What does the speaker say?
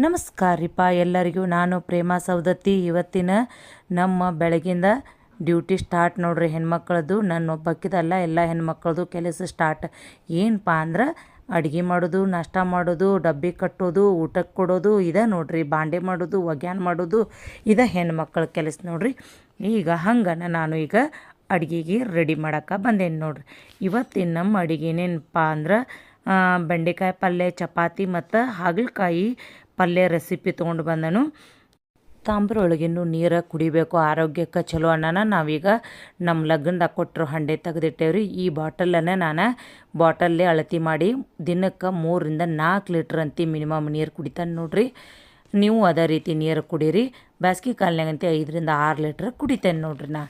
ನಮಸ್ಕಾರ ರೀಪ ಎಲ್ಲರಿಗೂ. ನಾನು ಪ್ರೇಮಾ ಸೌದತ್ತಿ. ಇವತ್ತಿನ ನಮ್ಮ ಬೆಳಗಿಂದ ಡ್ಯೂಟಿ ಸ್ಟಾರ್ಟ್ ನೋಡ್ರಿ ಹೆಣ್ಮಕ್ಳದ್ದು. ನನ್ನ ಒಬ್ಬಕ್ಕಿದಲ್ಲ, ಎಲ್ಲ ಹೆಣ್ಮಕ್ಳದ್ದು ಕೆಲಸ ಸ್ಟಾರ್ಟ್. ಏನಪ್ಪ ಅಂದ್ರೆ ಅಡುಗೆ ಮಾಡೋದು, ನಾಷ್ಟ ಮಾಡೋದು, ಡಬ್ಬಿ ಕಟ್ಟೋದು, ಊಟಕ್ಕೆ ಕೊಡೋದು, ಇದೆ ನೋಡ್ರಿ. ಬಾಂಡೆ ಮಾಡೋದು, ಒಗ್ಯಾನ ಮಾಡೋದು, ಇದೆ ಹೆಣ್ಮಕ್ಳ ಕೆಲಸ ನೋಡ್ರಿ. ಈಗ ಹಂಗನ ನಾನು ಈಗ ಅಡುಗೆಗೆ ರೆಡಿ ಮಾಡಕ್ಕೆ ಬಂದೇನು ನೋಡ್ರಿ. ಇವತ್ತಿನ ನಮ್ಮ ಅಡುಗೆ ಏನಪ್ಪ ಅಂದ್ರೆ ಬೆಂಡೆಕಾಯಿ ಪಲ್ಯ, ಚಪಾತಿ ಮತ್ತು ಹಾಗಲಕಾಯಿ ಪಲ್ಯ ರೆಸಿಪಿ ತೊಗೊಂಡು ಬಂದನು. ತಾಂಬ್ರೊಳಗಿನ್ನು ನೀರು ಕುಡಿಬೇಕು, ಆರೋಗ್ಯಕ್ಕೆ ಚಲೋ ಅನ್ನೋಣ. ನಾವೀಗ ನಮ್ಮ ಲಗ್ನದಾಗ ಕೊಟ್ಟರು ಹಂಡೆ ತೆಗೆದಿಟ್ಟೇವ್ರಿ. ಈ ಬಾಟಲನ್ನು ನಾನು ಬಾಟಲ್ಲೇ ಅಳತಿ ಮಾಡಿ ದಿನಕ್ಕೆ 3-4 ಲೀಟ್ರ್ ಅಂತಿ ಮಿನಿಮಮ್ ನೀರು ಕುಡಿತಾನೆ ನೋಡ್ರಿ. ನೀವು ಅದೇ ರೀತಿ ನೀರು ಕುಡೀರಿ. ಬೇಸಿಗೆ ಕಾಲನಾಗಂತೆ 5-6 ಲೀಟ್ರ್ ಕುಡಿತೇನೆ ನೋಡ್ರಿ ನಾ.